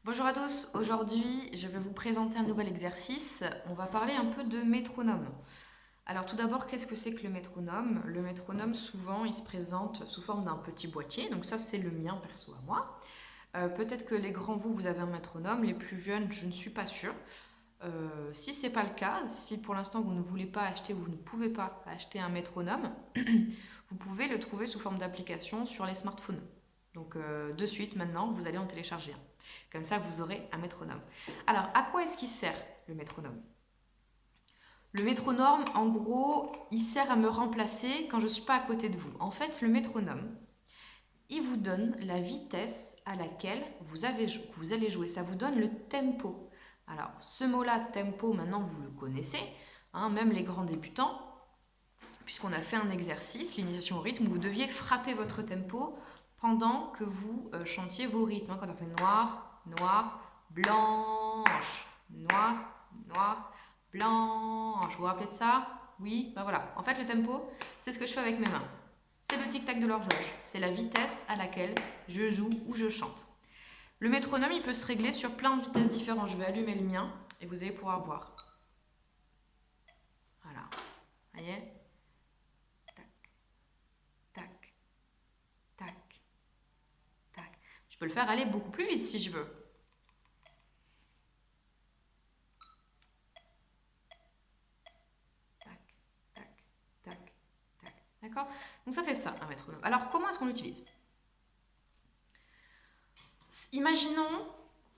Bonjour à tous, aujourd'hui je vais vous présenter un nouvel exercice. On va parler un peu de métronome. Alors tout d'abord, qu'est-ce que c'est que le métronome? Le métronome, souvent, il se présente sous forme d'un petit boîtier, donc ça c'est le mien perso à moi. Peut-être que les grands, vous avez un métronome, les plus jeunes, je ne suis pas sûre. Si c'est pas le cas, si pour l'instant vous ne voulez pas acheter ou vous ne pouvez pas acheter un métronome, vous pouvez le trouver sous forme d'application sur les smartphones. Donc de suite, maintenant, vous allez en télécharger un. Comme ça, vous aurez un métronome. Alors, à quoi est-ce qu'il sert, le métronome? Le métronome, en gros, il sert à me remplacer quand je ne suis pas à côté de vous. En fait, le métronome, il vous donne la vitesse à laquelle vous allez jouer. Ça vous donne le tempo. Alors, ce mot-là, tempo, maintenant, vous le connaissez, hein, même les grands débutants, puisqu'on a fait un exercice, l'initiation au rythme, où vous deviez frapper votre tempo pendant que vous chantiez vos rythmes. Quand on fait noir, noir, blanche, noir, noir, blanche. Vous vous rappelez de ça? Oui? Ben voilà. En fait, le tempo, c'est ce que je fais avec mes mains. C'est le tic-tac de l'horloge. C'est la vitesse à laquelle je joue ou je chante. Le métronome, il peut se régler sur plein de vitesses différentes. Je vais allumer le mien et vous allez pouvoir voir. Voilà. Vous voyez? Tac, tac, tac. Je peux le faire aller beaucoup plus vite si je veux. Tac, tac, tac, tac. D'accord? Donc ça fait ça, un métronome. Alors, comment est-ce qu'on l'utilise? Imaginons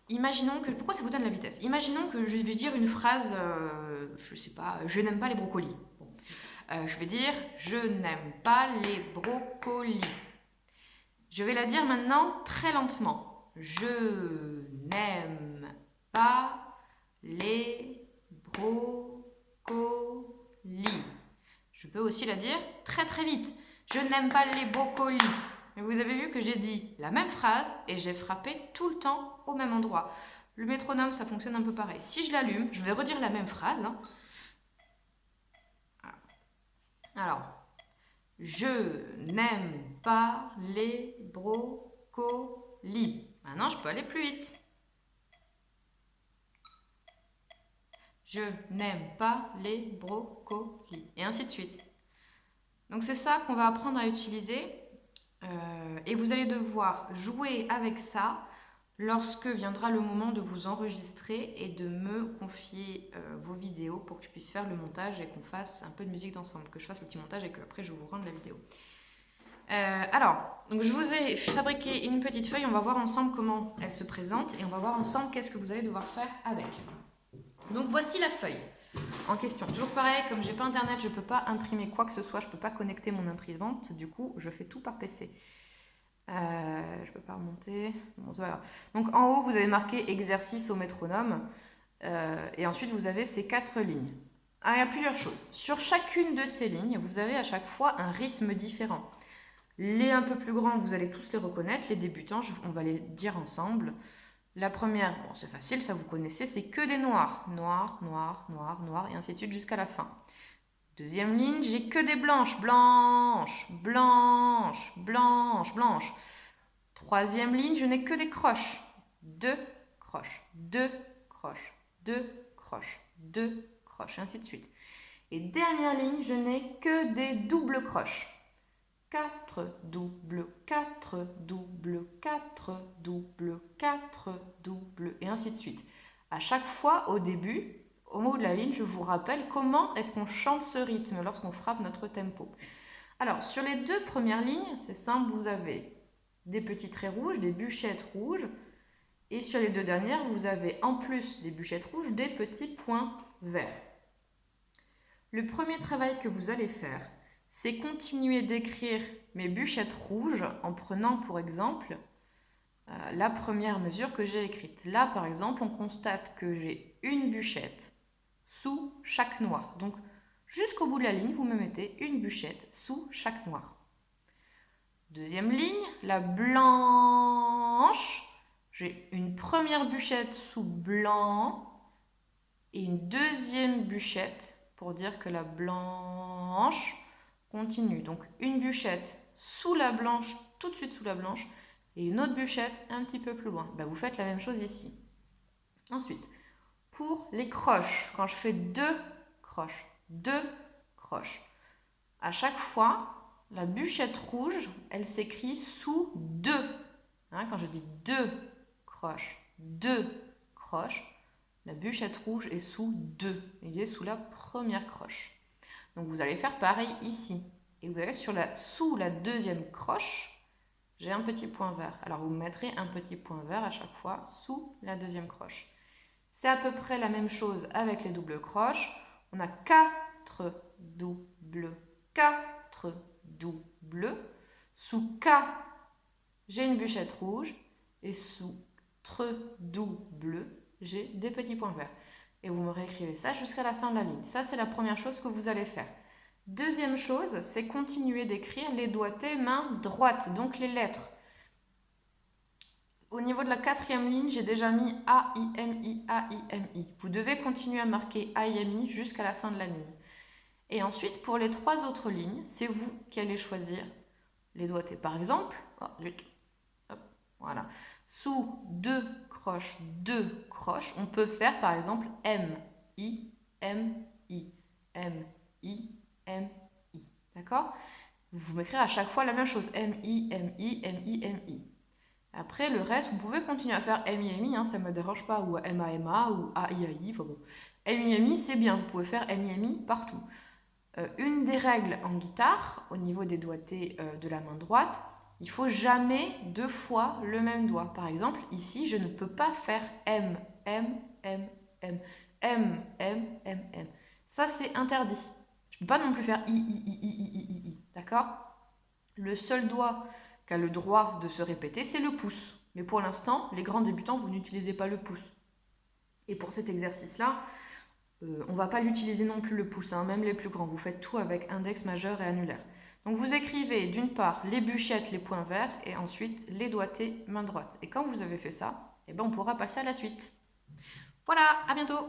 que... Pourquoi ça vous donne la vitesse? Imaginons que je vais dire une phrase, je sais pas, je n'aime pas les brocolis. Bon. Je vais dire, je n'aime pas les brocolis. Je vais la dire maintenant très lentement. Je n'aime pas les brocolis. Je peux aussi la dire très très vite. Je n'aime pas les brocolis. Mais vous avez vu que j'ai dit la même phrase et j'ai frappé tout le temps au même endroit. Le métronome, ça fonctionne un peu pareil. Si je l'allume, je vais redire la même phrase. Hein. Alors, je n'aime pas les brocolis. Maintenant, je peux aller plus vite. Je n'aime pas les brocolis. Et ainsi de suite. Donc c'est ça qu'on va apprendre à utiliser. Et vous allez devoir jouer avec ça lorsque viendra le moment de vous enregistrer et de me confier vos vidéos pour que je puisse faire le montage et qu'on fasse un peu de musique d'ensemble, que je fasse le petit montage et qu'après je vous rende la vidéo. Alors, donc je vous ai fabriqué une petite feuille, on va voir ensemble comment elle se présente et on va voir ensemble qu'est-ce que vous allez devoir faire avec. Donc voici la feuille en question. Toujours pareil, comme j'ai pas internet, je peux pas imprimer quoi que ce soit, je peux pas connecter mon imprimante, du coup je fais tout par PC. Je peux pas remonter. Bon, voilà. Donc en haut, vous avez marqué exercice au métronome. Et ensuite, vous avez ces 4 lignes. Ah, il y a plusieurs choses. Sur chacune de ces lignes, vous avez à chaque fois un rythme différent. Les un peu plus grands, vous allez tous les reconnaître. Les débutants, on va les dire ensemble. La première, bon, c'est facile, ça vous connaissez, c'est que des noirs. Noir, noir, noir, noir, et ainsi de suite jusqu'à la fin. Deuxième ligne, j'ai que des blanches. Blanche, blanche, blanche, blanche. Troisième ligne, je n'ai que des croches. Deux croches, deux croches, deux croches, deux croches, et ainsi de suite. Et dernière ligne, je n'ai que des doubles croches. 4 doubles, 4 doubles, 4 doubles, 4 doubles, et ainsi de suite. À chaque fois, au début, au mot de la ligne, je vous rappelle comment est-ce qu'on chante ce rythme lorsqu'on frappe notre tempo. Alors, sur les 2 premières lignes, c'est simple, vous avez des petits traits rouges, des bûchettes rouges, et sur les 2 dernières, vous avez en plus des bûchettes rouges, des petits points verts. Le premier travail que vous allez faire, c'est continuer d'écrire mes bûchettes rouges en prenant pour exemple la première mesure que j'ai écrite. Là, par exemple, on constate que j'ai une bûchette sous chaque noir. Donc, jusqu'au bout de la ligne, vous me mettez une bûchette sous chaque noir. Deuxième ligne, la blanche. J'ai une première bûchette sous blanc et une deuxième bûchette pour dire que la blanche continue. Donc une bûchette sous la blanche, tout de suite sous la blanche, et une autre bûchette un petit peu plus loin. Ben, vous faites la même chose ici. Ensuite, pour les croches, quand je fais 2 croches, à chaque fois, la bûchette rouge, elle s'écrit sous 2. Hein, quand je dis 2 croches, la bûchette rouge est sous 2. Elle est sous la première croche. Donc vous allez faire pareil ici. Et vous allez sous la deuxième croche, j'ai un petit point vert. Alors vous mettrez un petit point vert à chaque fois sous la deuxième croche. C'est à peu près la même chose avec les doubles croches. On a 4 doubles. Sous K, j'ai une bûchette rouge. Et sous double, j'ai des petits points verts. Et vous me réécrivez ça jusqu'à la fin de la ligne. Ça, c'est la première chose que vous allez faire. Deuxième chose, c'est continuer d'écrire les doigtés main droite, donc les lettres. Au niveau de la 4e ligne, j'ai déjà mis A, I, M, I, A, I, M, I. Vous devez continuer à marquer A, I, M, I jusqu'à la fin de la ligne. Et ensuite, pour les 3 autres lignes, c'est vous qui allez choisir les doigtés. Par exemple, voilà. Sous 2 croches, on peut faire par exemple M, I, M, I, M, I, M, I. D'accord? Vous m'écrivez à chaque fois la même chose. M, I, M, I, M, I, M, I. Après, le reste, vous pouvez continuer à faire M, I, M, I, hein, ça ne me dérange pas, ou M, A, M, A, ou A, I, A, I. Enfin bon. M, I, M, I, c'est bien, vous pouvez faire M, I, M, I partout. Une des règles en guitare, au niveau des doigtés de la main droite, il ne faut jamais 2 fois le même doigt. Par exemple, ici, je ne peux pas faire M, M, M, M, M, M, M, M. Ça, c'est interdit. Je ne peux pas non plus faire I, I, I, I, I, I, I. D'accord? Le seul doigt qui a le droit de se répéter, c'est le pouce. Mais pour l'instant, les grands débutants, vous n'utilisez pas le pouce. Et pour cet exercice-là, on ne va pas l'utiliser non plus le pouce, hein, même les plus grands. Vous faites tout avec index, majeur et annulaire. Donc vous écrivez d'une part les bûchettes, les points verts, et ensuite les doigtés main droite. Et quand vous avez fait ça, eh ben, on pourra passer à la suite. Voilà, à bientôt!